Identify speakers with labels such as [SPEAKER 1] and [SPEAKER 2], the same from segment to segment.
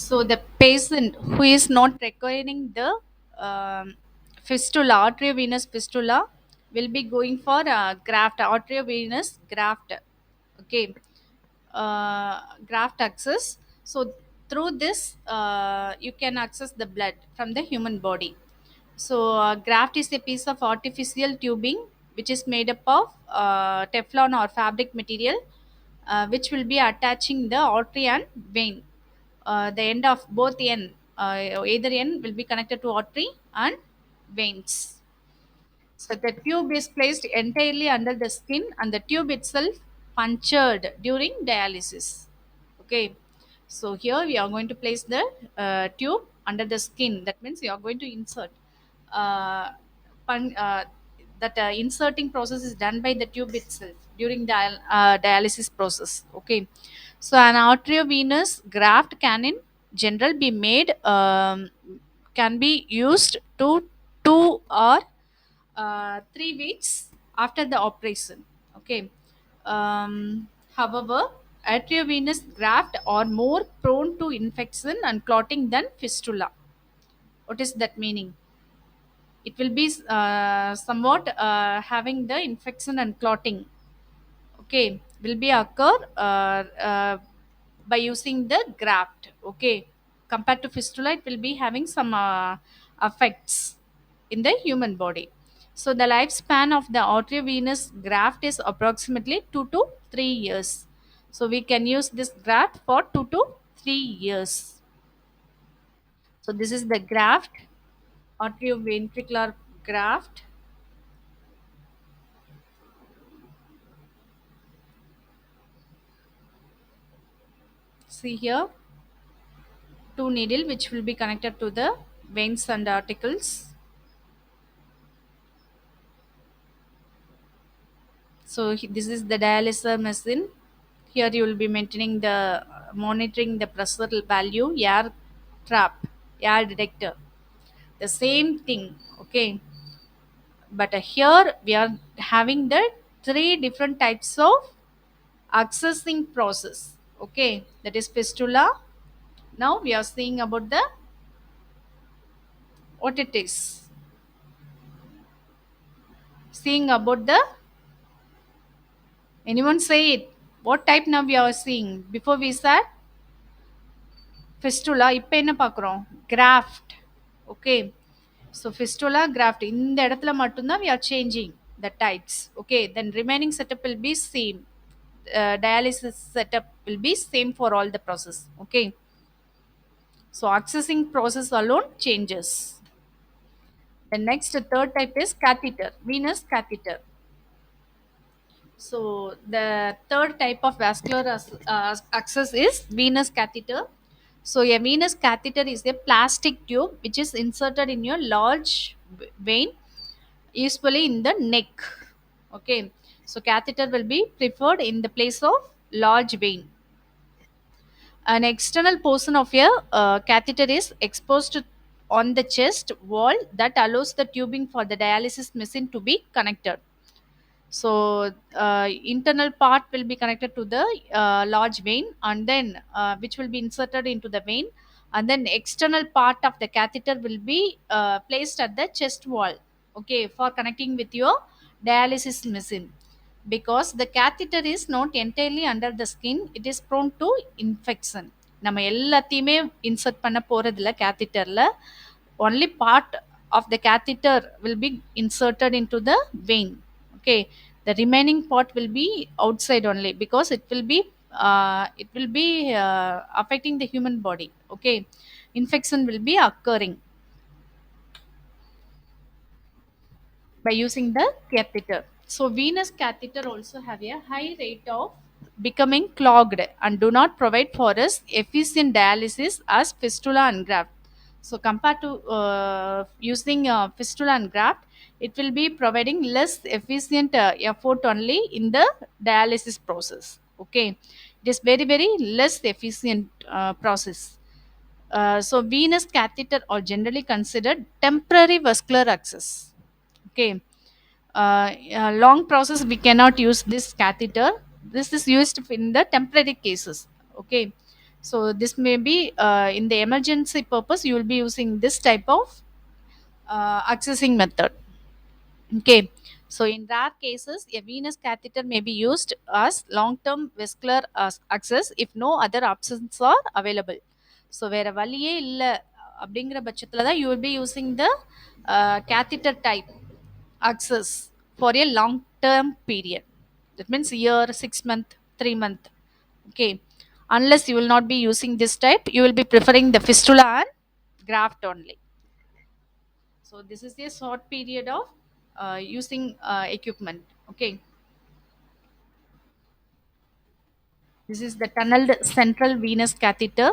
[SPEAKER 1] So the patient who is not requiring the um, fistula, arteriovenous fistula, will be going for graft, arteriovenous graft. Okay, graft access. So through this, you can access the blood from the human body. So graft is a piece of artificial tubing which is made up of Teflon or fabric material, which will be attaching the artery and vein. The end of both end, either end will be connected to artery and veins. So the tube is placed entirely under the skin and the tube itself punctured during dialysis. Okay. So here we are going to place the tube under the skin. That means you are going to insert. Uh, pun- uh, that inserting process is done by the tube itself during dialysis process. Okay. So an arteriovenous graft can in general be made, can be used to 2 or 3 weeks after the operation. Okay. However, arteriovenous graft are more prone to infection and clotting than fistula. What is that meaning? It will be somewhat having the infection and clotting. Okay, will be occur by using the graft. Okay, compared to fistula, it will be having some effects in the human body. So the lifespan of the arteriovenous graft is approximately 2 to 3 years. So we can use this graft for 2 to 3 years. So this is the graft, arterioventricular graft. See here, two needle which will be connected to the veins and articles. So this is the dialyzer machine. Here you will be maintaining the monitoring the pressure value, air trap, air detector, the same thing. Okay, but here we are having the three different types of accessing process. Okay, that is fistula. Now we are seeing about the what it is, seeing about the, anyone say it, what type now we are seeing. Before we said fistula, இப்போ என்ன பார்க்குறோம், graft. Okay, so fistula, graft, இந்த இடத்துல மட்டும்தான் we are changing the types. Okay, then remaining setup will be same. Dialysis setup will be same for all the process. Okay, so accessing process alone changes. The next third type is catheter, venous catheter. So the third type of vascular access is venous catheter. So a venous catheter is a plastic tube which is inserted in your large vein, usually in the neck. Okay. So catheter will be preferred in the place of large vein. An external portion of a catheter is exposed on the chest wall that allows the tubing for the dialysis machine to be connected. So internal part will be connected to the large vein, and then which will be inserted into the vein, and then external part of the catheter will be placed at the chest wall. Okay, for connecting with your dialysis machine. Because the catheter is not entirely under the skin, it is prone to infection. நம்ம எல்லாத்தையுமே insert பண்ண போறதில்ல catheterல. Only part of the catheter will be inserted into the vein. Okay, the remaining part will be outside only, because it will be affecting the human body. Okay, infection will be occurring by using the catheter. So venous catheter also have a high rate of becoming clogged and do not provide for us efficient dialysis as fistula and graft. So compared to using fistula and graft, it will be providing less efficient effort only in the dialysis process. Okay, it is very less efficient process. So venous catheter are generally considered temporary vascular access. Okay, long process we cannot use this catheter. This is used in the temporary cases. Okay, So this may be in the emergency purpose, you will be using this type of accessing method. Okay. So in rare cases, a venous catheter may be used as long-term vascular access if no other options are available. So வேற வழியே இல்ல அப்படிங்கிற பட்சத்துல தான் you will be using the catheter type access for a long-term period. That means year, 6 month, 3 month. Okay. Unless you will not be using this type, you will be preferring the fistula and graft only. So this is a short period of using equipment. Okay. This is the tunneled central venous catheter.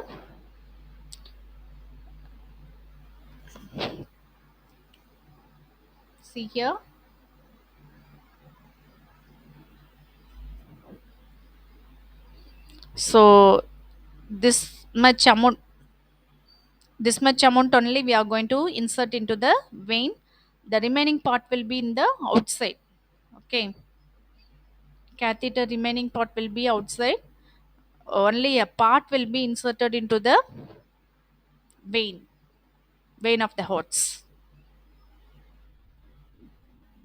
[SPEAKER 1] See here. So this much amount, this much amount only we are going to insert into the vein. The remaining part will be in the outside. Okay. Catheter remaining part will be outside. Only a part will be inserted into the vein, vein of the hearts.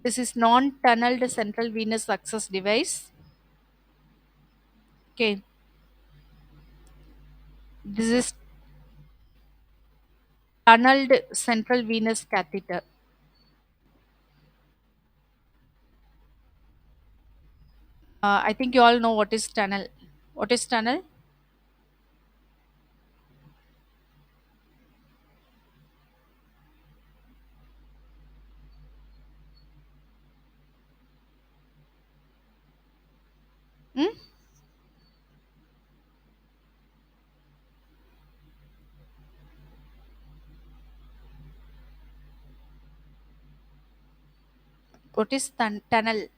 [SPEAKER 1] This is non-tunneled central venous access device. Okay. This is tunneled central venous catheter. I think you all know what is tunnel. What is tunnel? Hmm? What is tunnel?